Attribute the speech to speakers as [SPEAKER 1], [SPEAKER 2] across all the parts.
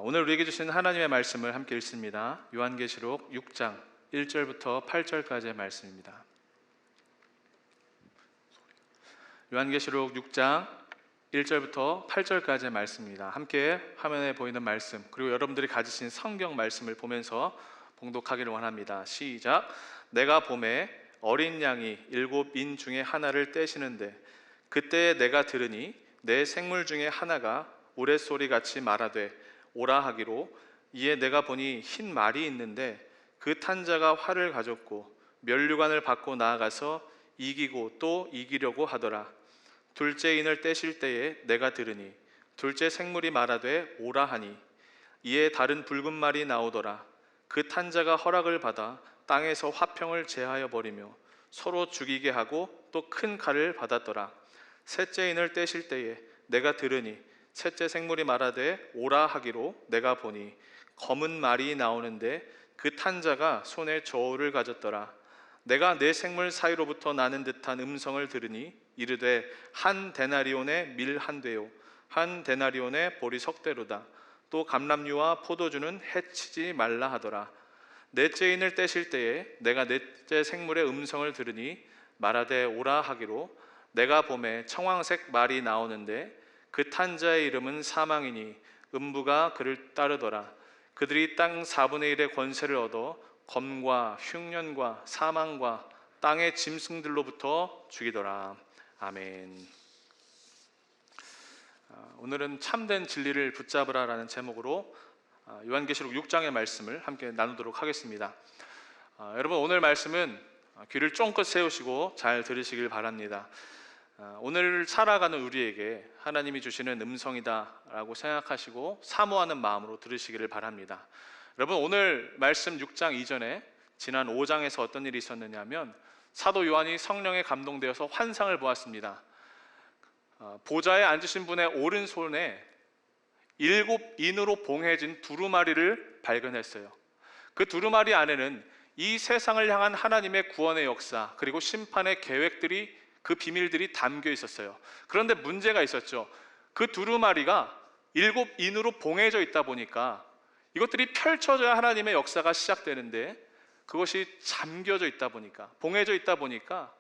[SPEAKER 1] 오늘 우리에게 주신 하나님의 말씀을 함께 읽습니다. 요한계시록 6장 1절부터 8절까지의 말씀입니다. 요한계시록 6장 1절부터 8절까지의 말씀입니다. 함께 화면에 보이는 말씀, 그리고 여러분들이 가지신 성경 말씀을 보면서 봉독하기를 원합니다. 시작. 내가 보매 어린 양이 7인 중에 하나를 떼시는데, 그때 내가 들으니 내 생물 중에 하나가 우레소리같이 말하되 오라 하기로, 이에 내가 보니 흰 말이 있는데 그 탄자가 활을 가졌고 면류관을 받고 나아가서 이기고 또 이기려고 하더라. 둘째 인을 떼실 때에 내가 들으니 둘째 생물이 말하되 오라 하니, 이에 다른 붉은 말이 나오더라. 그 탄자가 허락을 받아 땅에서 화평을 제하여 버리며 서로 죽이게 하고 또 큰 칼을 받았더라. 셋째 인을 떼실 때에 내가 들으니 셋째 생물이 말하되 오라 하기로, 내가 보니 검은 말이 나오는데 그 탄자가 손에 저울을 가졌더라. 내가 네 생물 사이로부터 나는 듯한 음성을 들으니 이르되, 한 데나리온의 밀 한 되요 한 데나리온의 보리 석대로다. 또 감람류와 포도주는 해치지 말라 하더라. 넷째 인을 떼실 때에 내가 넷째 생물의 음성을 들으니 말하되 오라 하기로, 내가 보매 청황색 말이 나오는데 그 탄자의 이름은 사망이니 음부가 그를 따르더라. 그들이 땅 4분의 1의 권세를 얻어 검과 흉년과 사망과 땅의 짐승들로부터 죽이더라. 아멘. 오늘은 참된 진리를 붙잡으라라는 제목으로 요한계시록 6장의 말씀을 함께 나누도록 하겠습니다. 여러분, 오늘 말씀은 귀를 쫑긋 세우시고 잘 들으시길 바랍니다. 오늘 살아가는 우리에게 하나님이 주시는 음성이다 라고 생각하시고 사모하는 마음으로 들으시기를 바랍니다. 여러분, 오늘 말씀 6장 이전에 지난 5장에서 어떤 일이 있었느냐 하면, 사도 요한이 성령에 감동되어서 환상을 보았습니다. 보좌에 앉으신 분의 오른손에 7인으로 봉해진 두루마리를 발견했어요. 그 두루마리 안에는 이 세상을 향한 하나님의 구원의 역사, 그리고 심판의 계획들이, 그 비밀들이 담겨 있었어요. 그런데 문제가 있었죠. 그 두루마리가 7인으로 봉해져 있다 보니까 이것들이 펼쳐져야 하나님의 역사가 시작되는데, 그것이 잠겨져 있다 보니까, 봉해져 있다 보니까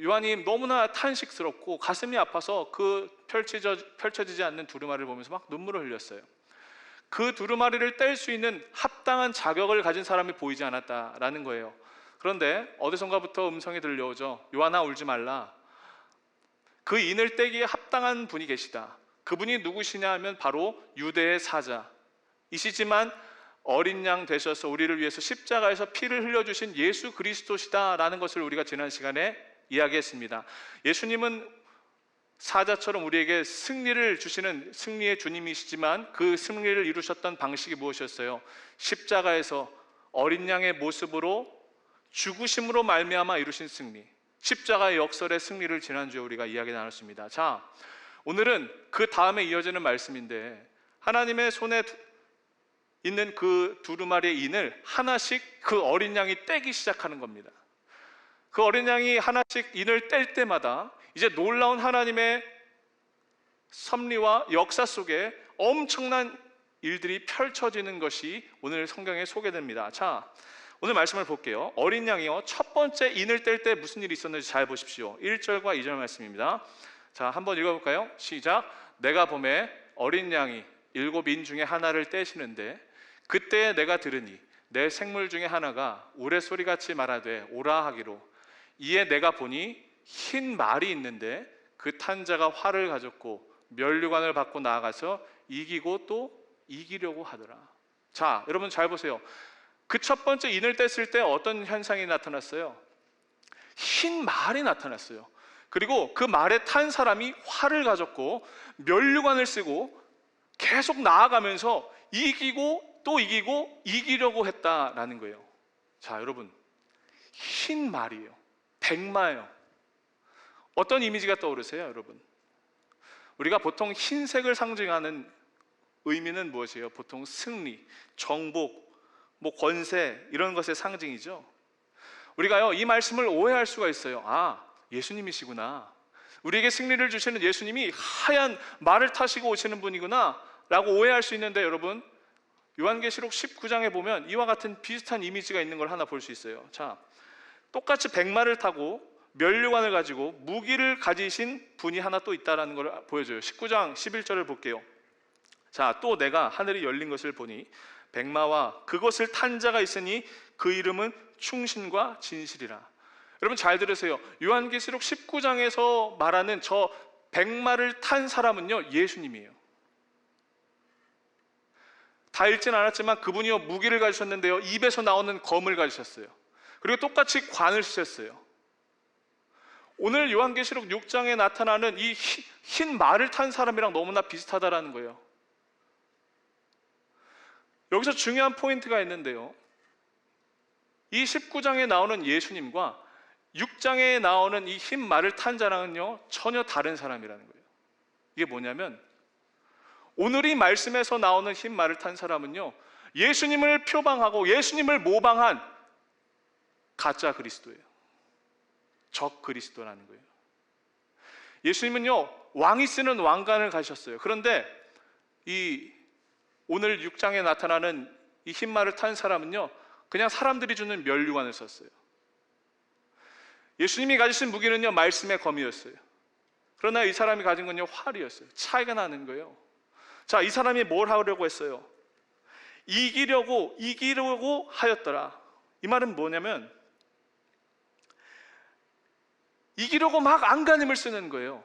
[SPEAKER 1] 요한이 너무나 탄식스럽고 가슴이 아파서 그 펼쳐지지 않는 두루마리를 보면서 막 눈물을 흘렸어요. 그 두루마리를 뗄 수 있는 합당한 자격을 가진 사람이 보이지 않았다라는 거예요. 그런데 어디선가부터 음성이 들려오죠. 요한아, 울지 말라. 그 인을 떼기에 합당한 분이 계시다. 그분이 누구시냐 하면 바로 유대의 사자이시지만 어린 양 되셔서 우리를 위해서 십자가에서 피를 흘려주신 예수 그리스도시다라는 것을 우리가 지난 시간에 이야기했습니다. 예수님은 사자처럼 우리에게 승리를 주시는 승리의 주님이시지만 그 승리를 이루셨던 방식이 무엇이었어요? 십자가에서 어린 양의 모습으로 죽으심으로 말미암아 이루신 승리, 십자가의 역설의 승리를 지난주에 우리가 이야기 나눴습니다. 자, 오늘은 그 다음에 이어지는 말씀인데, 하나님의 손에 있는 그 두루마리의 인을 하나씩 그 어린 양이 떼기 시작하는 겁니다. 그 어린 양이 하나씩 인을 뗄 때마다 이제 놀라운 하나님의 섭리와 역사 속에 엄청난 일들이 펼쳐지는 것이 오늘 성경에 소개됩니다. 자, 오늘 말씀을 볼게요. 어린 양이요, 첫 번째 인을 뗄 때 무슨 일이 있었는지 잘 보십시오. 1절과 2절 말씀입니다. 자, 한번 읽어볼까요? 시작. 내가 보매 어린 양이 7인 중에 하나를 떼시는데, 그때 내가 들으니 내 생물 중에 하나가 우레소리같이 말하되 오라 하기로, 이에 내가 보니 흰 말이 있는데 그 탄자가 활을 가졌고 면류관을 받고 나아가서 이기고 또 이기려고 하더라. 자, 여러분 잘 보세요. 그 첫 번째 인을 뗐을 때 어떤 현상이 나타났어요? 흰 말이 나타났어요. 그리고 그 말에 탄 사람이 활을 가졌고 면류관을 쓰고 계속 나아가면서 이기고 또 이기고 이기려고 했다라는 거예요. 자, 여러분, 흰 말이에요. 백마예요. 어떤 이미지가 떠오르세요, 여러분? 우리가 보통 흰색을 상징하는 의미는 무엇이에요? 보통 승리, 정복, 권세, 이런 것의 상징이죠. 우리가요, 이 말씀을 오해할 수가 있어요. 아, 예수님이시구나. 우리에게 승리를 주시는 예수님이 하얀 말을 타시고 오시는 분이구나 라고 오해할 수 있는데, 여러분 요한계시록 19장에 보면 이와 같은 비슷한 이미지가 있는 걸 하나 볼 수 있어요. 자, 똑같이 백마를 타고 면류관을 가지고 무기를 가지신 분이 하나 또 있다라는 걸 보여줘요. 19장 11절을 볼게요. 자, 또 내가 하늘이 열린 것을 보니 백마와 그것을 탄 자가 있으니 그 이름은 충신과 진실이라. 여러분 잘 들으세요. 요한계시록 19장에서 말하는 저 백마를 탄 사람은요, 예수님이에요. 다 읽진 않았지만 그분이요, 무기를 가지셨는데요, 입에서 나오는 검을 가지셨어요. 그리고 똑같이 관을 쓰셨어요. 오늘 요한계시록 6장에 나타나는 이 흰 말을 탄 사람이랑 너무나 비슷하다라는 거예요. 여기서 중요한 포인트가 있는데요, 이 19장에 나오는 예수님과 6장에 나오는 이 흰 말을 탄 자랑은요, 전혀 다른 사람이라는 거예요. 이게 뭐냐면, 오늘 이 말씀에서 나오는 흰 말을 탄 사람은요, 예수님을 표방하고 예수님을 모방한 가짜 그리스도예요. 적 그리스도라는 거예요. 예수님은요, 왕이 쓰는 왕관을 가지셨어요. 그런데 이 오늘 6장에 나타나는 이 흰 말을 탄 사람은요, 그냥 사람들이 주는 면류관을 썼어요. 예수님이 가지신 무기는요, 말씀의 검이었어요. 그러나 이 사람이 가진 건요, 활이었어요. 차이가 나는 거예요. 자, 이 사람이 뭘 하려고 했어요? 이기려고 하였더라. 이 말은 뭐냐면, 이기려고 막 안간힘을 쓰는 거예요.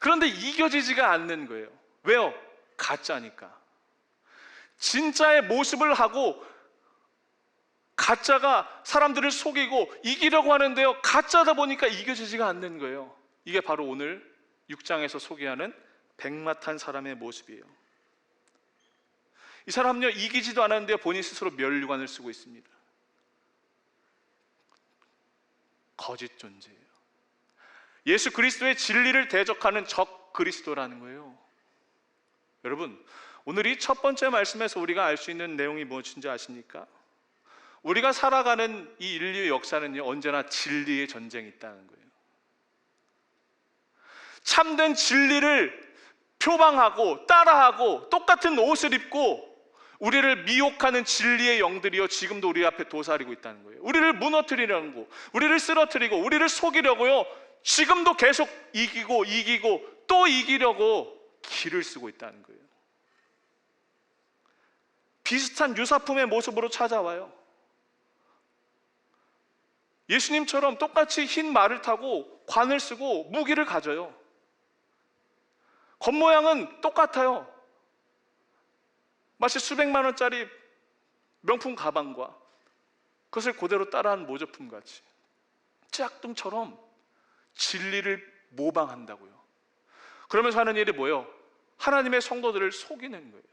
[SPEAKER 1] 그런데 이겨지지가 않는 거예요. 왜요? 가짜니까. 진짜의 모습을 하고 가짜가 사람들을 속이고 이기려고 하는데요, 가짜다 보니까 이겨지지가 않는 거예요. 이게 바로 오늘 6장에서 소개하는 백마 탄 사람의 모습이에요. 이 사람은요, 이기지도 않았는데요, 본인 스스로 면류관을 쓰고 있습니다. 거짓 존재예요. 예수 그리스도의 진리를 대적하는 적 그리스도라는 거예요. 여러분, 오늘 이 첫 번째 말씀에서 우리가 알 수 있는 내용이 무엇인지 아십니까? 우리가 살아가는 이 인류의 역사는요, 언제나 진리의 전쟁이 있다는 거예요. 참된 진리를 표방하고 따라하고 똑같은 옷을 입고 우리를 미혹하는 진리의 영들이요, 지금도 우리 앞에 도사리고 있다는 거예요. 우리를 무너뜨리려고, 우리를 쓰러뜨리고, 우리를 속이려고요, 지금도 계속 이기고 또 이기려고 길을 쓰고 있다는 거예요. 비슷한 유사품의 모습으로 찾아와요. 예수님처럼 똑같이 흰 말을 타고 관을 쓰고 무기를 가져요. 겉모양은 똑같아요. 마치 수백만 원짜리 명품 가방과 그것을 그대로 따라한 모조품 같이 짝퉁처럼 진리를 모방한다고요. 그러면서 하는 일이 뭐예요? 하나님의 성도들을 속이는 거예요.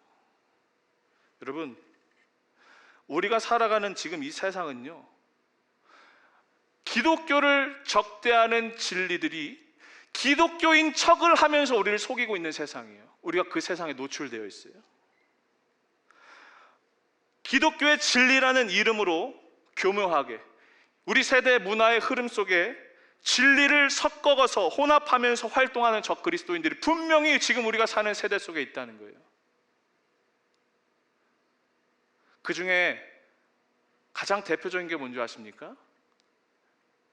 [SPEAKER 1] 여러분, 우리가 살아가는 지금 이 세상은요, 기독교를 적대하는 진리들이 기독교인 척을 하면서 우리를 속이고 있는 세상이에요. 우리가 그 세상에 노출되어 있어요. 기독교의 진리라는 이름으로 교묘하게 우리 세대 문화의 흐름 속에 진리를 섞어서 혼합하면서 활동하는 적 그리스도인들이 분명히 지금 우리가 사는 세대 속에 있다는 거예요. 그 중에 가장 대표적인 게 뭔지 아십니까?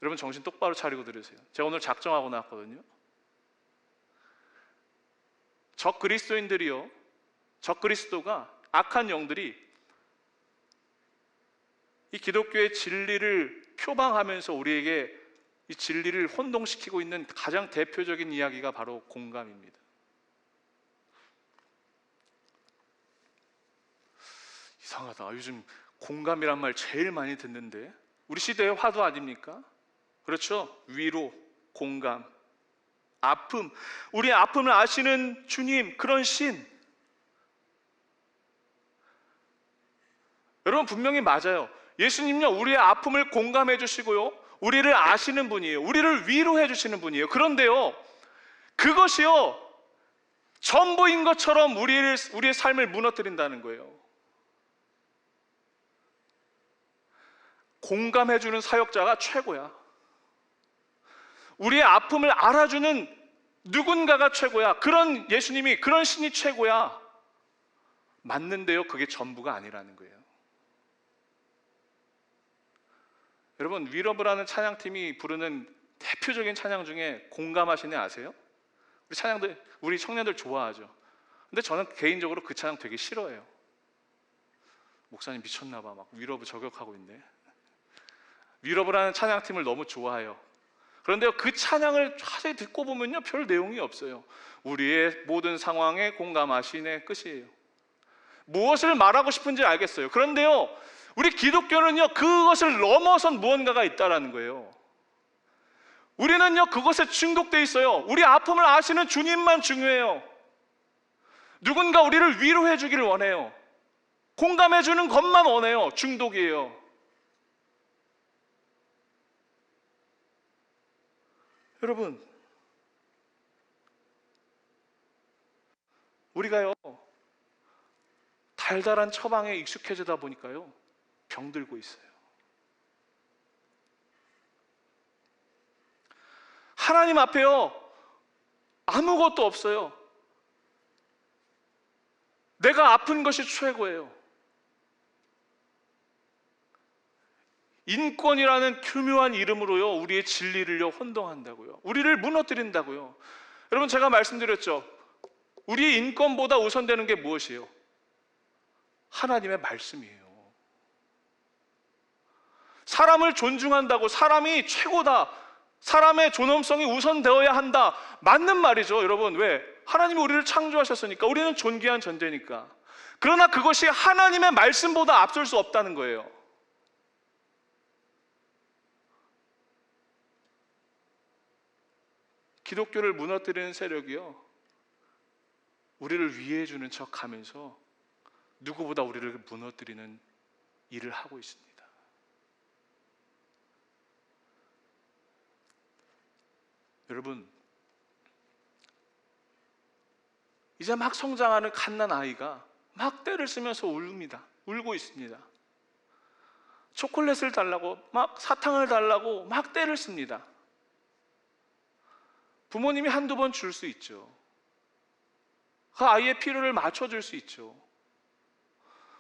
[SPEAKER 1] 여러분 정신 똑바로 차리고 들으세요. 제가 오늘 작정하고 나왔거든요. 적 그리스도인들이요, 적 그리스도가, 악한 영들이 이 기독교의 진리를 표방하면서 우리에게 이 진리를 혼동시키고 있는 가장 대표적인 이야기가 바로 공감입니다. 이상하다. 요즘 공감이란 말 제일 많이 듣는데, 우리 시대의 화두 아닙니까? 그렇죠? 위로, 공감, 아픔, 우리의 아픔을 아시는 주님, 그런 신. 여러분 분명히 맞아요. 예수님요, 우리의 아픔을 공감해 주시고요, 우리를 아시는 분이에요. 우리를 위로해 주시는 분이에요. 그런데요, 그것이요, 전부인 것처럼 우리의 삶을 무너뜨린다는 거예요. 공감해 주는 사역자가 최고야. 우리의 아픔을 알아주는 누군가가 최고야. 그런 예수님이, 그런 신이 최고야. 맞는데요, 그게 전부가 아니라는 거예요. 여러분, 위러브라는 찬양팀이 부르는 대표적인 찬양 중에 공감하시네 아세요? 우리 청년들 좋아하죠. 근데 저는 개인적으로 그 찬양 되게 싫어해요. 목사님 미쳤나 봐, 막 위러브 저격하고 있네. 위러브라는 찬양팀을 너무 좋아해요. 그런데 그 찬양을 자세히 듣고 보면요, 별 내용이 없어요. 우리의 모든 상황에 공감하시네 끝이에요. 무엇을 말하고 싶은지 알겠어요. 그런데요, 우리 기독교는요, 그것을 넘어선 무언가가 있다라는 거예요. 우리는요, 그것에 중독돼 있어요. 우리 아픔을 아시는 주님만 중요해요. 누군가 우리를 위로해 주기를 원해요. 공감해 주는 것만 원해요. 중독이에요. 여러분, 우리가요, 달달한 처방에 익숙해지다 보니까요, 병들고 있어요. 하나님 앞에요, 아무것도 없어요. 내가 아픈 것이 최고예요. 인권이라는 교묘한 이름으로요, 우리의 진리를요 혼동한다고요. 우리를 무너뜨린다고요. 여러분, 제가 말씀드렸죠. 우리의 인권보다 우선되는 게 무엇이에요? 하나님의 말씀이에요. 사람을 존중한다고, 사람이 최고다, 사람의 존엄성이 우선되어야 한다, 맞는 말이죠. 여러분, 왜? 하나님이 우리를 창조하셨으니까, 우리는 존귀한 존재니까. 그러나 그것이 하나님의 말씀보다 앞설 수 없다는 거예요. 기독교를 무너뜨리는 세력이요, 우리를 위해 주는 척 하면서 누구보다 우리를 무너뜨리는 일을 하고 있습니다. 여러분, 이제 막 성장하는 갓난 아이가 막 떼를 쓰면서 울고 있습니다. 초콜릿을 달라고, 막 사탕을 달라고 막 떼를 씁니다. 부모님이 한두 번 줄 수 있죠. 그 아이의 필요를 맞춰줄 수 있죠.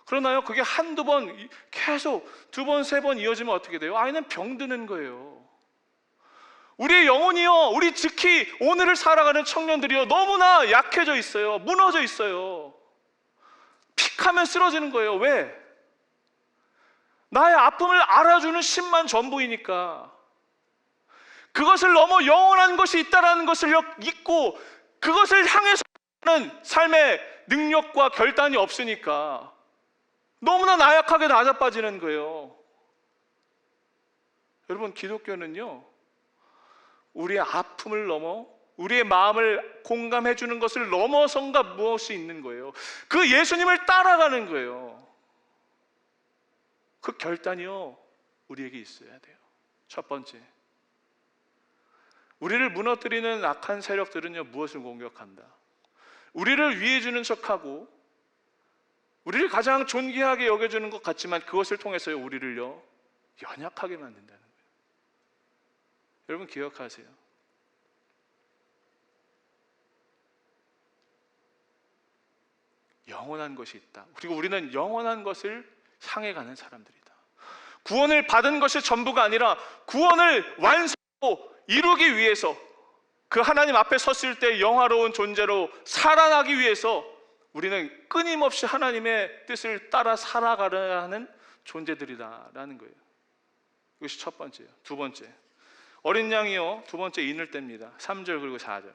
[SPEAKER 1] 그러나요, 그게 한두 번, 계속 두 번, 세 번 이어지면 어떻게 돼요? 아이는 병드는 거예요. 우리의 영혼이요, 우리 특히 오늘을 살아가는 청년들이요, 너무나 약해져 있어요. 무너져 있어요. 픽 하면 쓰러지는 거예요. 왜? 나의 아픔을 알아주는 신만 전부이니까. 그것을 넘어 영원한 것이 있다는 것을 잊고 그것을 향해서는 삶의 능력과 결단이 없으니까 너무나 나약하게 낮아빠지는 거예요. 여러분, 기독교는요, 우리의 아픔을 넘어 우리의 마음을 공감해 주는 것을 넘어선가 무엇이 있는 거예요. 그 예수님을 따라가는 거예요. 그 결단이요, 우리에게 있어야 돼요. 첫 번째, 우리를 무너뜨리는 악한 세력들은요, 무엇을 공격한다? 우리를 위해 주는 척하고 우리를 가장 존귀하게 여겨주는 것 같지만 그것을 통해서요, 우리를요 연약하게 만든다는 거예요. 여러분, 기억하세요. 영원한 것이 있다. 그리고 우리는 영원한 것을 향해 가는 사람들이다. 구원을 받은 것이 전부가 아니라 구원을 완성하고 이루기 위해서, 그 하나님 앞에 섰을 때 영화로운 존재로 살아나기 위해서 우리는 끊임없이 하나님의 뜻을 따라 살아가려야 하는 존재들이다라는 거예요. 이것이 첫 번째예요. 두 번째, 어린 양이요, 두 번째 인을 뗍니다. 3절 그리고 4절.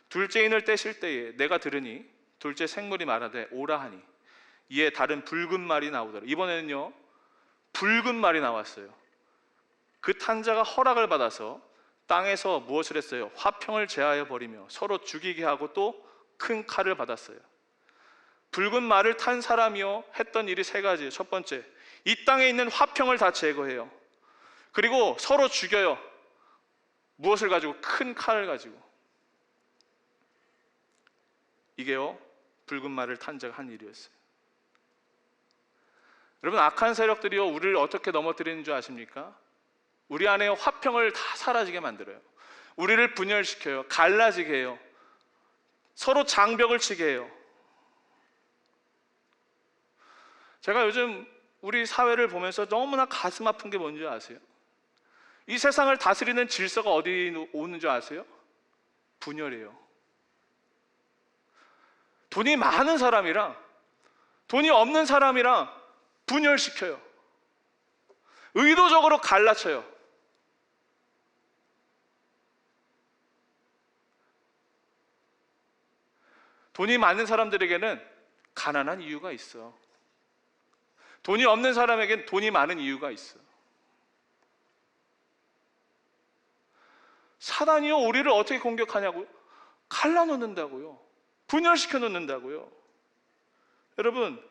[SPEAKER 1] 둘째 인을 떼실 때에 내가 들으니 둘째 생물이 말하되 오라 하니 이에 다른 붉은 말이 나오더라. 이번에는요, 붉은 말이 나왔어요. 그 탄자가 허락을 받아서 땅에서 무엇을 했어요? 화평을 제하여 버리며 서로 죽이게 하고 또 큰 칼을 받았어요. 붉은 말을 탄 사람이요, 했던 일이 세 가지예요. 첫 번째, 이 땅에 있는 화평을 다 제거해요. 그리고 서로 죽여요. 무엇을 가지고? 큰 칼을 가지고. 이게요, 붉은 말을 탄 자가 한 일이었어요. 여러분, 악한 세력들이요, 우리를 어떻게 넘어뜨리는 줄 아십니까? 우리 안에 화평을 다 사라지게 만들어요. 우리를 분열시켜요. 갈라지게 해요. 서로 장벽을 치게 해요. 제가 요즘 우리 사회를 보면서 너무나 가슴 아픈 게 뭔지 아세요? 이 세상을 다스리는 질서가 어디 오는 줄 아세요? 분열이에요. 돈이 많은 사람이랑 돈이 없는 사람이랑 분열시켜요. 의도적으로 갈라쳐요. 돈이 많은 사람들에게는 가난한 이유가 있어. 돈이 없는 사람에게는 돈이 많은 이유가 있어. 사단이요, 우리를 어떻게 공격하냐고요? 갈라놓는다고요. 분열시켜 놓는다고요. 여러분,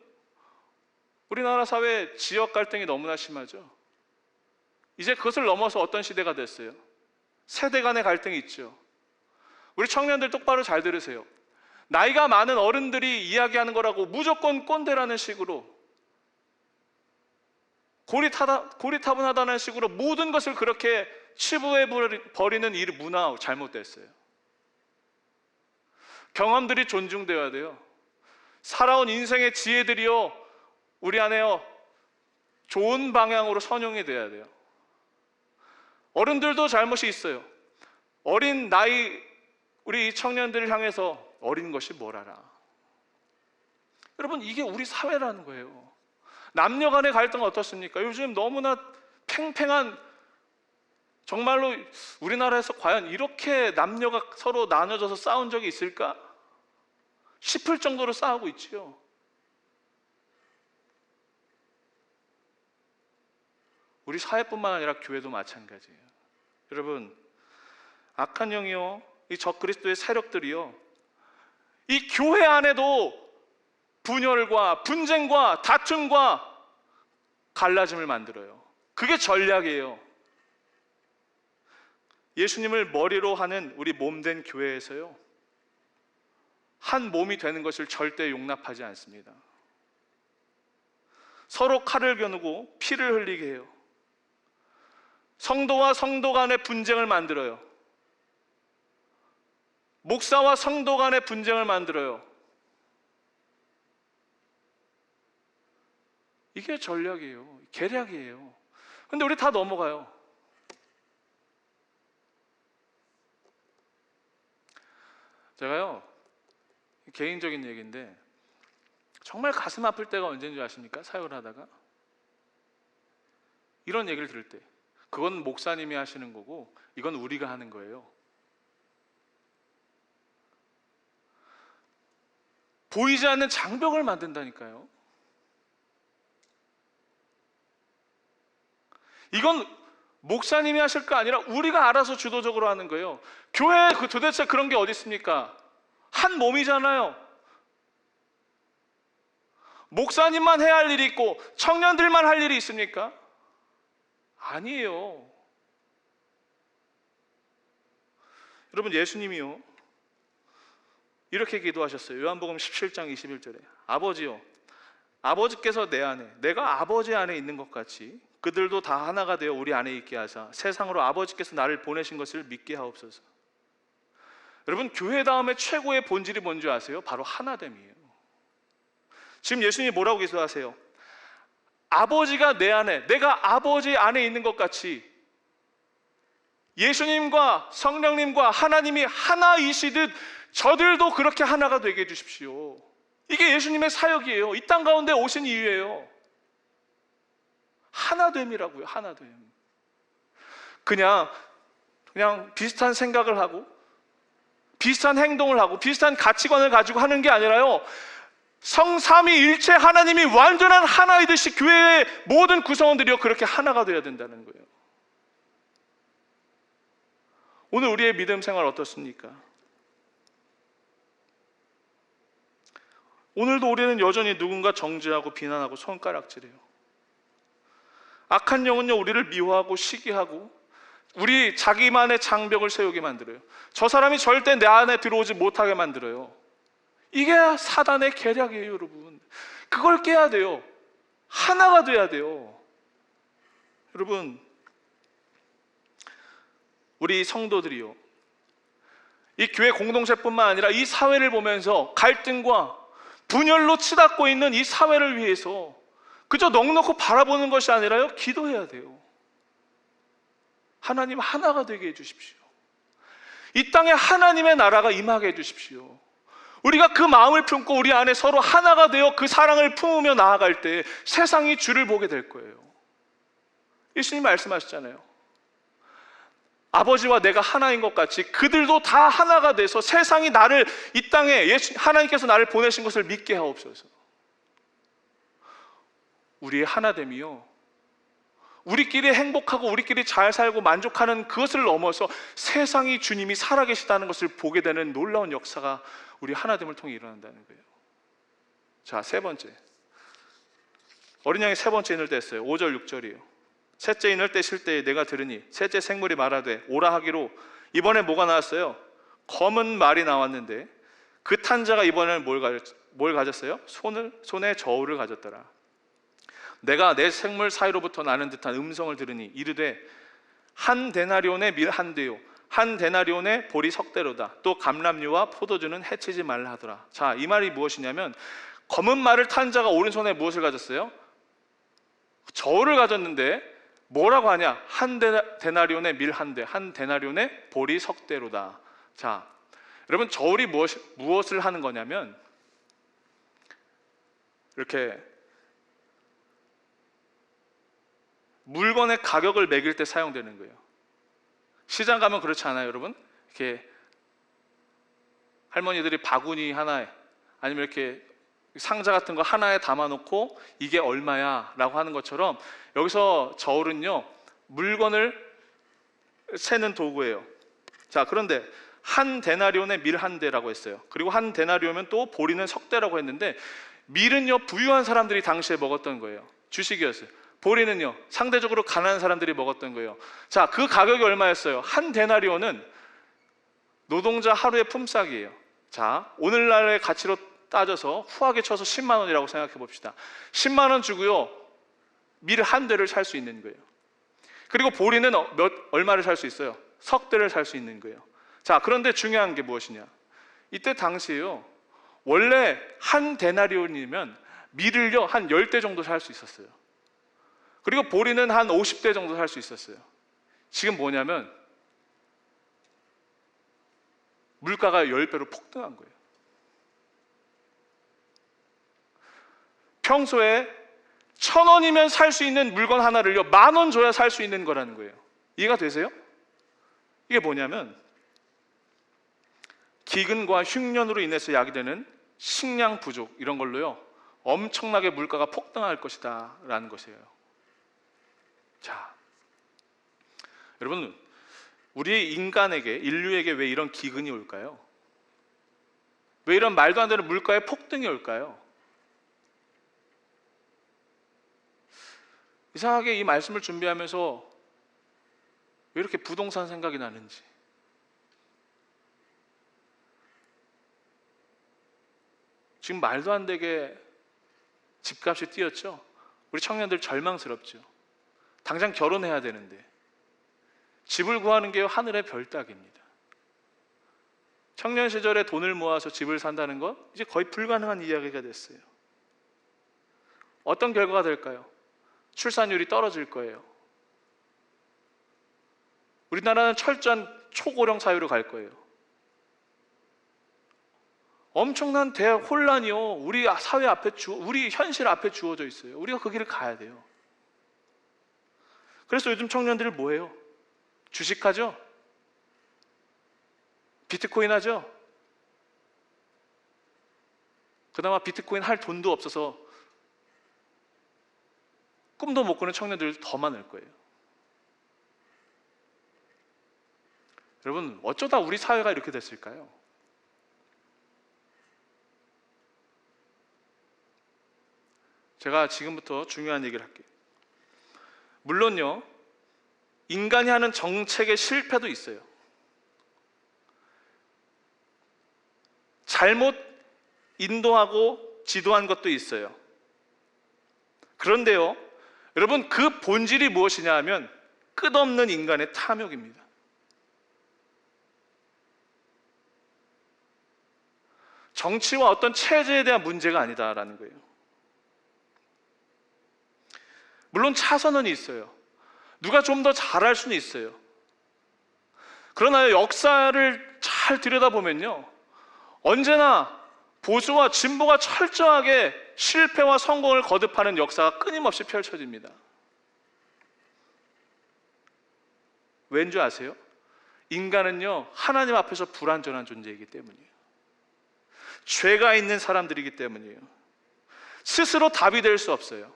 [SPEAKER 1] 우리나라 사회 지역 갈등이 너무나 심하죠. 이제 그것을 넘어서 어떤 시대가 됐어요? 세대 간의 갈등이 있죠. 우리 청년들 똑바로 잘 들으세요. 나이가 많은 어른들이 이야기하는 거라고 무조건 꼰대라는 식으로, 고리타분하다는 식으로 모든 것을 그렇게 치부해 버리는 이 문화 잘못됐어요. 경험들이 존중되어야 돼요. 살아온 인생의 지혜들이요, 우리 안에요, 좋은 방향으로 선용이 돼야 돼요. 어른들도 잘못이 있어요. 어린 나이 우리 청년들을 향해서 어린 것이 뭘 알아. 여러분, 이게 우리 사회라는 거예요. 남녀 간의 갈등은 어떻습니까? 요즘 너무나 팽팽한, 정말로 우리나라에서 과연 이렇게 남녀가 서로 나눠져서 싸운 적이 있을까 싶을 정도로 싸우고 있지요. 우리 사회뿐만 아니라 교회도 마찬가지예요. 여러분, 악한 영이요, 이 적그리스도의 세력들이요, 이 교회 안에도 분열과 분쟁과 다툼과 갈라짐을 만들어요. 그게 전략이에요. 예수님을 머리로 하는 우리 몸된 교회에서요, 한 몸이 되는 것을 절대 용납하지 않습니다. 서로 칼을 겨누고 피를 흘리게 해요. 성도와 성도 간의 분쟁을 만들어요. 목사와 성도 간의 분쟁을 만들어요. 이게 전략이에요. 계략이에요. 근데 우리 다 넘어가요. 제가요, 개인적인 얘기인데 정말 가슴 아플 때가 언제인 줄 아십니까? 사역을 하다가 이런 얘기를 들을 때, 그건 목사님이 하시는 거고 이건 우리가 하는 거예요. 보이지 않는 장벽을 만든다니까요. 이건 목사님이 하실 거 아니라 우리가 알아서 주도적으로 하는 거예요. 교회에 도대체 그런 게 어디 있습니까? 한 몸이잖아요. 목사님만 해야 할 일이 있고 청년들만 할 일이 있습니까? 아니에요. 여러분, 예수님이요, 이렇게 기도하셨어요. 요한복음 17장 21절에 아버지요, 아버지께서 내 안에, 내가 아버지 안에 있는 것 같이 그들도 다 하나가 되어 우리 안에 있게 하사 세상으로 아버지께서 나를 보내신 것을 믿게 하옵소서. 여러분, 교회 다음에 최고의 본질이 뭔지 아세요? 바로 하나됨이에요. 지금 예수님이 뭐라고 기도하세요? 아버지가 내 안에, 내가 아버지 안에 있는 것 같이 예수님과 성령님과 하나님이 하나이시듯 저들도 그렇게 하나가 되게 해주십시오. 이게 예수님의 사역이에요. 이 땅 가운데 오신 이유예요. 하나됨이라고요. 하나됨. 그냥 비슷한 생각을 하고 비슷한 행동을 하고 비슷한 가치관을 가지고 하는 게 아니라요, 성삼위일체 하나님이 완전한 하나이듯이 교회의 모든 구성원들이요, 그렇게 하나가 되어야 된다는 거예요. 오늘 우리의 믿음 생활 어떻습니까? 오늘도 우리는 여전히 누군가 정죄하고 비난하고 손가락질해요. 악한 영은요, 우리를 미워하고 시기하고 우리 자기만의 장벽을 세우게 만들어요. 저 사람이 절대 내 안에 들어오지 못하게 만들어요. 이게 사단의 계략이에요, 여러분. 그걸 깨야 돼요. 하나가 돼야 돼요. 여러분, 우리 성도들이요, 이 교회 공동체뿐만 아니라 이 사회를 보면서 갈등과 분열로 치닫고 있는 이 사회를 위해서 그저 넋놓고 바라보는 것이 아니라요, 기도해야 돼요. 하나님 하나가 되게 해주십시오. 이 땅에 하나님의 나라가 임하게 해주십시오. 우리가 그 마음을 품고 우리 안에 서로 하나가 되어 그 사랑을 품으며 나아갈 때 세상이 주를 보게 될 거예요. 예수님 말씀하셨잖아요. 아버지와 내가 하나인 것 같이 그들도 다 하나가 돼서 세상이 나를 이 땅에 하나님께서 나를 보내신 것을 믿게 하옵소서. 우리의 하나됨이요, 우리끼리 행복하고 우리끼리 잘 살고 만족하는 그것을 넘어서 세상이 주님이 살아계시다는 것을 보게 되는 놀라운 역사가 우리 하나됨을 통해 일어난다는 거예요. 자, 세 번째, 어린 양이 세 번째 인을 뗐어요. 5절 6절이에요. 셋째 인을 떼실 때에 내가 들으니 셋째 생물이 말하되 오라 하기로, 이번에 뭐가 나왔어요? 검은 말이 나왔는데 그 탄자가 이번에는 뭘 가졌어요? 손에 저울을 가졌더라. 내가 내 생물 사이로부터 나는 듯한 음성을 들으니 이르되 한 데나리온의 밀 한 대요, 한 데나리온의 보리 석대로다. 또 감람류와 포도주는 해치지 말라 하더라. 자, 이 말이 무엇이냐면, 검은 말을 탄 자가 오른손에 무엇을 가졌어요? 저울을 가졌는데 뭐라고 하냐? 한 데나리온의 밀 한 대, 한 데나리온의 보리 석대로다. 자, 여러분, 저울이 무엇을 하는 거냐면, 이렇게 물건의 가격을 매길 때 사용되는 거예요. 시장 가면 그렇지 않아요, 여러분? 이렇게 할머니들이 바구니 하나에, 아니면 이렇게 상자 같은 거 하나에 담아놓고 이게 얼마야 라고 하는 것처럼, 여기서 저울은요, 물건을 세는 도구예요. 자, 그런데 한 데나리온의 밀 한 대라고 했어요. 그리고 한 데나리온이면 또 보리는 석대라고 했는데, 밀은요, 부유한 사람들이 당시에 먹었던 거예요. 주식이었어요. 보리는요, 상대적으로 가난한 사람들이 먹었던 거예요. 자, 그 가격이 얼마였어요? 한 데나리온은 노동자 하루의 품삯이에요. 자, 오늘날의 가치로 따져서 후하게 쳐서 10만 원이라고 생각해 봅시다. 10만 원 주고요, 밀 한 대를 살 수 있는 거예요. 그리고 보리는 얼마를 살 수 있어요? 석 대를 살 수 있는 거예요. 자, 그런데 중요한 게 무엇이냐? 이때 당시에요, 원래 한 데나리온이면 밀을요, 한 10대 정도 살 수 있었어요. 그리고 보리는 한 50대 정도 살 수 있었어요. 지금 뭐냐면 물가가 10배로 폭등한 거예요. 평소에 1,000원이면 살 수 있는 물건 하나를요, 10,000원 줘야 살 수 있는 거라는 거예요. 이해가 되세요? 이게 뭐냐면, 기근과 흉년으로 인해서 야기되는 식량 부족, 이런 걸로요, 엄청나게 물가가 폭등할 것이다 라는 것이에요. 자, 여러분, 우리 인류에게 왜 이런 기근이 올까요? 왜 이런 말도 안 되는 물가의 폭등이 올까요? 이상하게 이 말씀을 준비하면서 왜 이렇게 부동산 생각이 나는지, 지금 말도 안 되게 집값이 뛰었죠? 우리 청년들 절망스럽죠? 당장 결혼해야 되는데 집을 구하는 게 하늘의 별 따기입니다. 청년 시절에 돈을 모아서 집을 산다는 것, 이제 거의 불가능한 이야기가 됐어요. 어떤 결과가 될까요? 출산율이 떨어질 거예요. 우리나라는 철저한 초고령 사회로 갈 거예요. 엄청난 대혼란이요, 우리 사회 앞에 우리 현실 앞에 주어져 있어요. 우리가 그 길을 가야 돼요. 그래서 요즘 청년들이 뭐예요? 주식하죠? 비트코인 하죠? 그나마 비트코인 할 돈도 없어서 꿈도 못 꾸는 청년들 더 많을 거예요. 여러분, 어쩌다 우리 사회가 이렇게 됐을까요? 제가 지금부터 중요한 얘기를 할게요. 물론요, 인간이 하는 정책의 실패도 있어요. 잘못 인도하고 지도한 것도 있어요. 그런데요, 여러분, 그 본질이 무엇이냐 하면 끝없는 인간의 탐욕입니다. 정치와 어떤 체제에 대한 문제가 아니다라는 거예요. 물론 차선은 있어요. 누가 좀 더 잘할 수는 있어요. 그러나 역사를 잘 들여다보면요, 언제나 보수와 진보가 철저하게 실패와 성공을 거듭하는 역사가 끊임없이 펼쳐집니다. 왠 줄 아세요? 인간은요, 하나님 앞에서 불완전한 존재이기 때문이에요. 죄가 있는 사람들이기 때문이에요. 스스로 답이 될 수 없어요.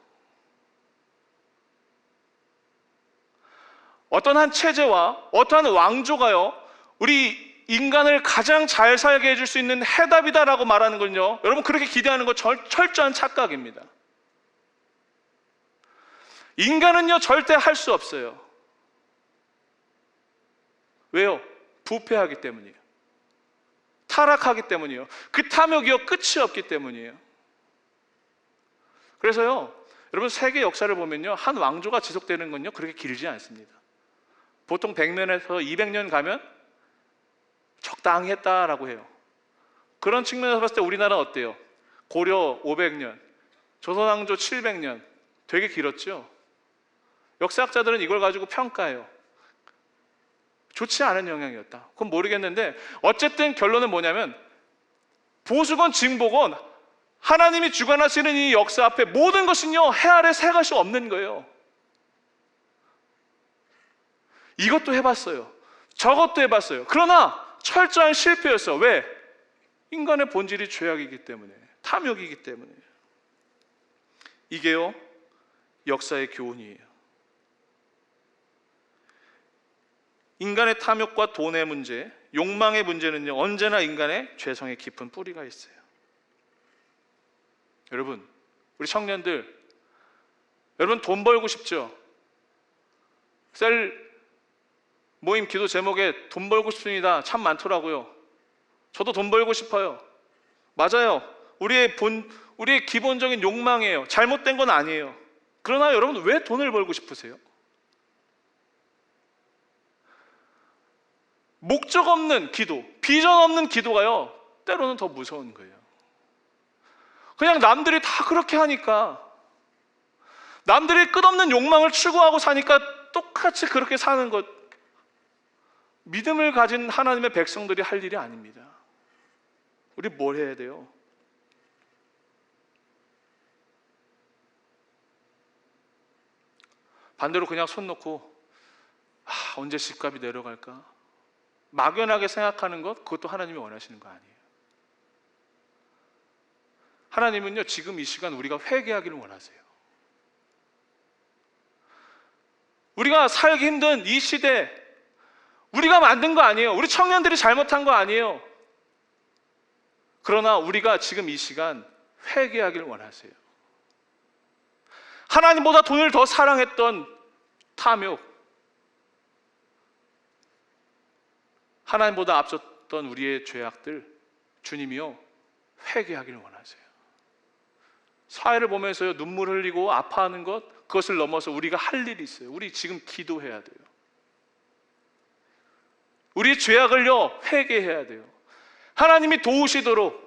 [SPEAKER 1] 어떤 한 체제와 어떠한 왕조가요, 우리 인간을 가장 잘 살게 해줄 수 있는 해답이다라고 말하는 건요, 여러분 그렇게 기대하는 건 철저한 착각입니다. 인간은요 절대 할 수 없어요. 왜요? 부패하기 때문이에요. 타락하기 때문이에요. 그 탐욕이요 끝이 없기 때문이에요. 그래서요, 여러분 세계 역사를 보면요, 한 왕조가 지속되는 건요 그렇게 길지 않습니다. 보통 100년에서 200년 가면 적당히 했다라고 해요. 그런 측면에서 봤을 때 우리나라는 어때요? 고려 500년, 조선왕조 700년, 되게 길었죠. 역사학자들은 이걸 가지고 평가해요. 좋지 않은 영향이었다. 그건 모르겠는데 어쨌든 결론은 뭐냐면, 보수건 진보건 하나님이 주관하시는 이 역사 앞에 모든 것은요 헤아려 새 것이 없는 거예요. 이것도 해봤어요. 저것도 해봤어요. 그러나 철저한 실패였어요. 왜? 인간의 본질이 죄악이기 때문에, 탐욕이기 때문에. 이게요 역사의 교훈이에요. 인간의 탐욕과 돈의 문제, 욕망의 문제는요 언제나 인간의 죄성의 깊은 뿌리가 있어요. 여러분, 우리 청년들, 여러분 돈 벌고 싶죠? 셀 모임 기도 제목에 돈 벌고 싶습니다 참 많더라고요. 저도 돈 벌고 싶어요. 맞아요. 우리의 기본적인 욕망이에요. 잘못된 건 아니에요. 그러나 여러분 왜 돈을 벌고 싶으세요? 목적 없는 기도, 비전 없는 기도가요 때로는 더 무서운 거예요. 그냥 남들이 다 그렇게 하니까, 남들이 끝없는 욕망을 추구하고 사니까 똑같이 그렇게 사는 것, 믿음을 가진 하나님의 백성들이 할 일이 아닙니다. 우리 뭘 해야 돼요? 반대로 그냥 손 놓고 언제 집값이 내려갈까? 막연하게 생각하는 것, 그것도 하나님이 원하시는 거 아니에요. 하나님은요 지금 이 시간 우리가 회개하기를 원하세요. 우리가 살기 힘든 이 시대, 우리가 만든 거 아니에요. 우리 청년들이 잘못한 거 아니에요. 그러나 우리가 지금 이 시간 회개하기를 원하세요. 하나님보다 돈을 더 사랑했던 탐욕, 하나님보다 앞섰던 우리의 죄악들, 주님이요 회개하기를 원하세요. 사회를 보면서요 눈물 흘리고 아파하는 것, 그것을 넘어서 우리가 할 일이 있어요. 우리 지금 기도해야 돼요. 우리 죄악을요 회개해야 돼요. 하나님이 도우시도록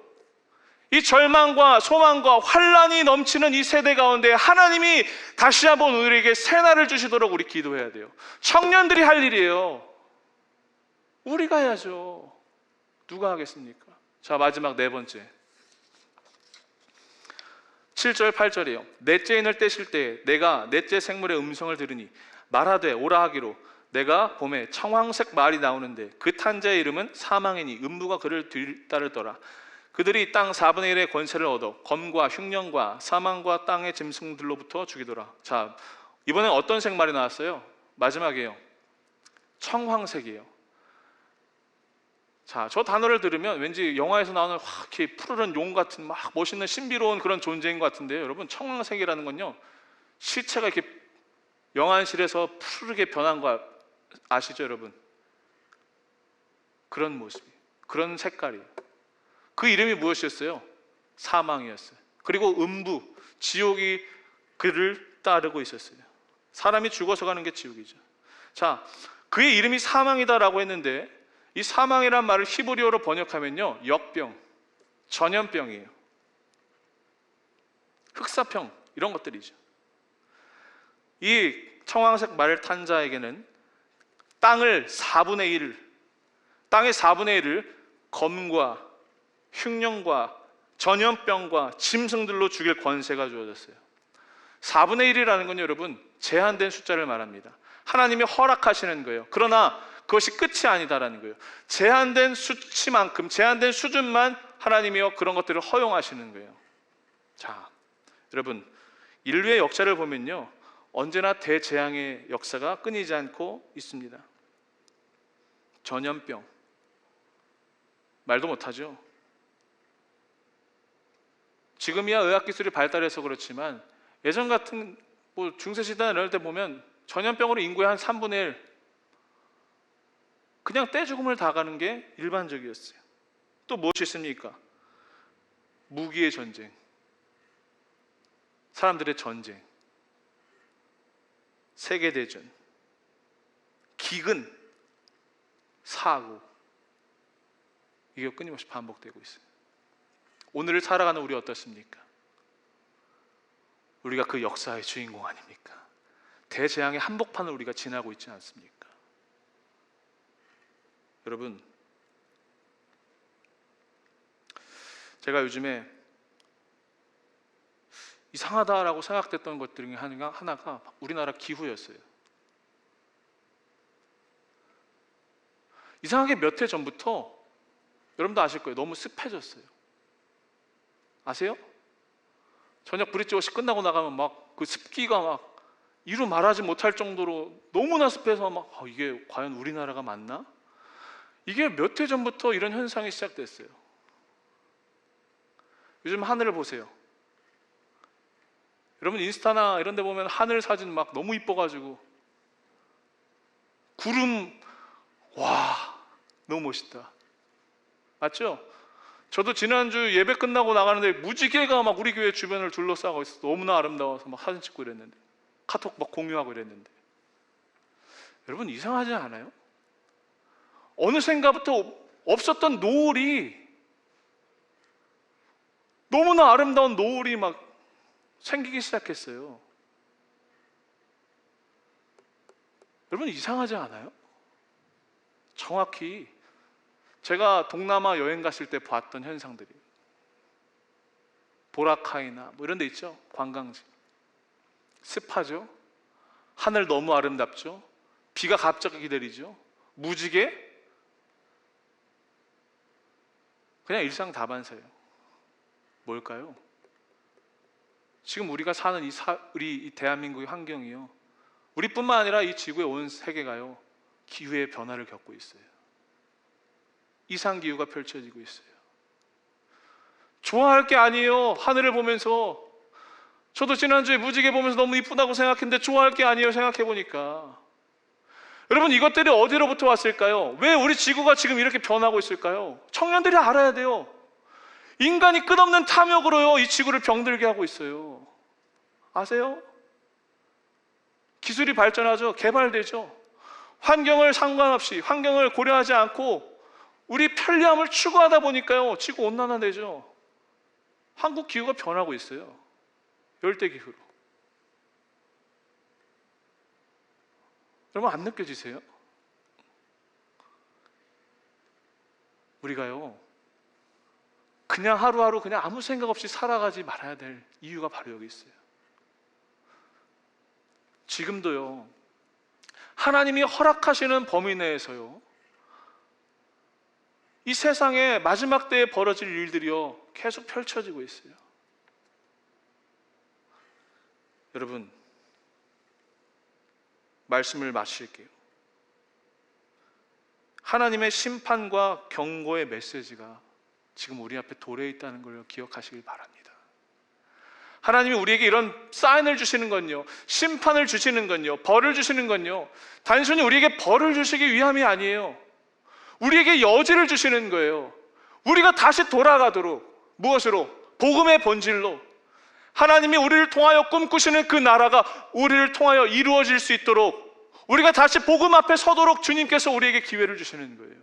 [SPEAKER 1] 이 절망과 소망과 환란이 넘치는 이 세대 가운데 하나님이 다시 한번 우리에게 새날을 주시도록 우리 기도해야 돼요. 청년들이 할 일이에요. 우리가 해야죠. 누가 하겠습니까? 자, 마지막 네 번째, 7절 8절이에요. 넷째 인을 떼실 때 내가 넷째 생물의 음성을 들으니 말하되 오라 하기로, 내가 봄에 청황색 말이 나오는데 그 탄 자의 이름은 사망이니 음부가 그를 뒤따르더라. 그들이 땅 4분의 1의 권세를 얻어 검과 흉년과 사망과 땅의 짐승들로부터 죽이더라. 자, 이번엔 어떤 색말이 나왔어요? 마지막이에요. 청황색이에요. 자, 저 단어를 들으면 왠지 영화에서 나오는 이렇게 푸르른 용 같은 막 멋있는 신비로운 그런 존재인 것 같은데요. 여러분, 청황색이라는 건요 시체가 이렇게 영안실에서 푸르게 변한 거 아시죠, 여러분? 그런 모습이, 그런 색깔이에요. 그 이름이 무엇이었어요? 사망이었어요. 그리고 음부, 지옥이 그를 따르고 있었어요. 사람이 죽어서 가는 게 지옥이죠. 자, 그의 이름이 사망이다라고 했는데 이 사망이란 말을 히브리어로 번역하면요 역병, 전염병이에요. 흑사병, 이런 것들이죠. 이 청황색 말을 탄 자에게는 땅의 4분의 1을 검과 흉년과 전염병과 짐승들로 죽일 권세가 주어졌어요. 4분의 1이라는 건 여러분 제한된 숫자를 말합니다. 하나님이 허락하시는 거예요. 그러나 그것이 끝이 아니다라는 거예요. 제한된 수치만큼, 제한된 수준만 하나님이요 그런 것들을 허용하시는 거예요. 자, 여러분, 인류의 역사를 보면요, 언제나 대재앙의 역사가 끊이지 않고 있습니다. 전염병, 말도 못하죠. 지금이야 의학기술이 발달해서 그렇지만 예전 같은 중세시대나 이럴 때 보면 전염병으로 인구의 한 3분의 1, 그냥 떼죽음을 당하는 게 일반적이었어요. 또 무엇이 있습니까? 무기의 전쟁, 사람들의 전쟁, 세계대전, 기근, 사고, 이게 끊임없이 반복되고 있어요. 오늘을 살아가는 우리 어떻습니까? 우리가 그 역사의 주인공 아닙니까? 대재앙의 한복판을 우리가 지나고 있지 않습니까? 여러분, 제가 요즘에 이상하다라고 생각됐던 것 중에 하나가 우리나라 기후였어요. 이상하게 몇 해 전부터 여러분도 아실 거예요. 너무 습해졌어요. 아세요? 저녁 브릿지워시 끝나고 나가면 막 그 습기가 막 이루 말하지 못할 정도로 너무나 습해서 막 이게 과연 우리나라가 맞나? 이게 몇 해 전부터 이런 현상이 시작됐어요. 요즘 하늘을 보세요. 여러분 인스타나 이런 데 보면 하늘 사진 막 너무 이뻐가지고 구름, 와 너무 멋있다. 맞죠? 저도 지난주 예배 끝나고 나가는데 무지개가 막 우리 교회 주변을 둘러싸고 있어서 너무나 아름다워서 막 사진 찍고 이랬는데, 카톡 막 공유하고 이랬는데, 여러분 이상하지 않아요? 어느샌가부터 없었던 노을이, 너무나 아름다운 노을이 막 생기기 시작했어요. 여러분 이상하지 않아요? 정확히 제가 동남아 여행 갔을 때 봤던 현상들이에요. 보라카이나 뭐 이런 데 있죠? 관광지. 습하죠? 하늘 너무 아름답죠? 비가 갑자기 내리죠? 무지개? 그냥 일상 다반사예요. 뭘까요? 지금 우리가 사는 이 대한민국의 환경이요, 우리뿐만 아니라 이 지구의 온 세계가요 기후의 변화를 겪고 있어요. 이상기후가 펼쳐지고 있어요. 좋아할 게 아니에요. 하늘을 보면서 저도 지난주에 무지개 보면서 너무 이쁘다고 생각했는데 좋아할 게 아니에요. 생각해보니까 여러분 이것들이 어디로부터 왔을까요? 왜 우리 지구가 지금 이렇게 변하고 있을까요? 청년들이 알아야 돼요. 인간이 끝없는 탐욕으로요 이 지구를 병들게 하고 있어요. 아세요? 기술이 발전하죠. 개발되죠. 환경을 상관없이, 환경을 고려하지 않고 우리 편리함을 추구하다 보니까요 지구 온난화되죠. 한국 기후가 변하고 있어요. 열대기후로. 여러분 안 느껴지세요? 우리가요 그냥 하루하루 그냥 아무 생각 없이 살아가지 말아야 될 이유가 바로 여기 있어요. 지금도요 하나님이 허락하시는 범위 내에서요 이 세상에 마지막 때에 벌어질 일들이요 계속 펼쳐지고 있어요. 여러분 말씀을 마칠게요. 하나님의 심판과 경고의 메시지가 지금 우리 앞에 도래해 있다는 걸 기억하시길 바랍니다. 하나님이 우리에게 이런 사인을 주시는 건요, 심판을 주시는 건요, 벌을 주시는 건요 단순히 우리에게 벌을 주시기 위함이 아니에요. 우리에게 여지를 주시는 거예요. 우리가 다시 돌아가도록. 무엇으로? 복음의 본질로. 하나님이 우리를 통하여 꿈꾸시는 그 나라가 우리를 통하여 이루어질 수 있도록 우리가 다시 복음 앞에 서도록 주님께서 우리에게 기회를 주시는 거예요.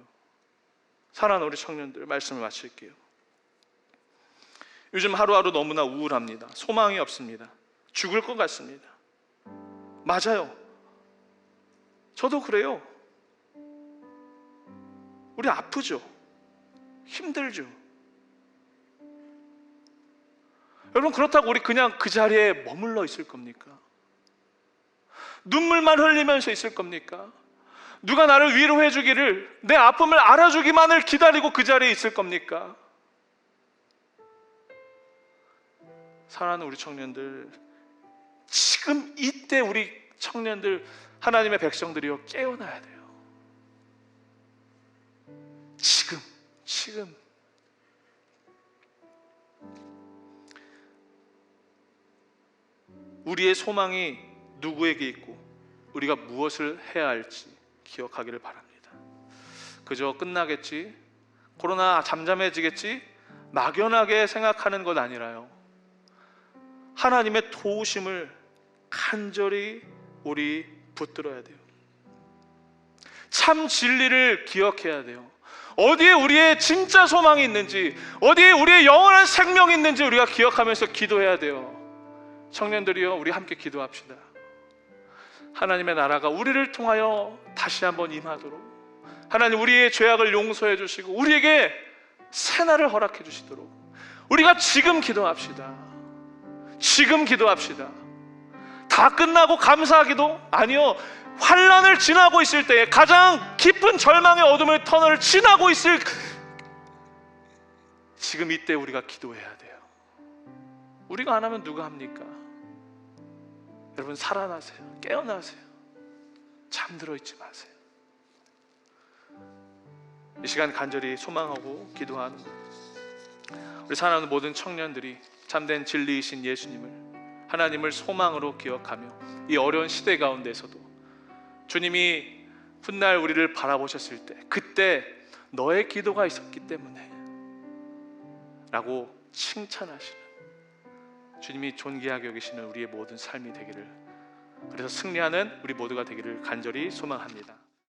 [SPEAKER 1] 사랑하는 우리 청년들, 말씀을 마칠게요. 요즘 하루하루 너무나 우울합니다. 소망이 없습니다. 죽을 것 같습니다. 맞아요. 저도 그래요. 우리 아프죠. 힘들죠. 여러분, 그렇다고 우리 그냥 그 자리에 머물러 있을 겁니까? 눈물만 흘리면서 있을 겁니까? 누가 나를 위로해 주기를, 내 아픔을 알아주기만을 기다리고 그 자리에 있을 겁니까? 사랑하는 우리 청년들, 지금 이때 우리 청년들, 하나님의 백성들이요, 깨어나야 돼요. 지금 우리의 소망이 누구에게 있고 우리가 무엇을 해야 할지 기억하기를 바랍니다. 그저 끝나겠지, 코로나 잠잠해지겠지, 막연하게 생각하는 것 아니라요, 하나님의 도우심을 간절히 우리 붙들어야 돼요. 참 진리를 기억해야 돼요. 어디에 우리의 진짜 소망이 있는지, 어디에 우리의 영원한 생명이 있는지 우리가 기억하면서 기도해야 돼요. 청년들이요, 우리 함께 기도합시다. 하나님의 나라가 우리를 통하여 다시 한번 임하도록, 하나님 우리의 죄악을 용서해 주시고 우리에게 새날을 허락해 주시도록 우리가 지금 기도합시다. 지금 기도합시다. 다 끝나고 감사하기도 아니요, 환난을 지나고 있을 때에, 가장 깊은 절망의 어둠의 터널을 지나고 있을 지금 이때 우리가 기도해야 돼요. 우리가 안 하면 누가 합니까? 여러분, 살아나세요. 깨어나세요. 잠들어 있지 마세요. 이 시간 간절히 소망하고 기도하는 우리 사랑하는 모든 청년들이 참된 진리이신 예수님을, 하나님을 소망으로 기억하며 이 어려운 시대 가운데서도 주님이 훗날 우리를 바라보셨을 때 그때 너의 기도가 있었기 때문에 라고 칭찬하시는, 주님이 존귀하게 여기시는 우리의 모든 삶이 되기를, 그래서 승리하는 우리 모두가 되기를 간절히 소망합니다.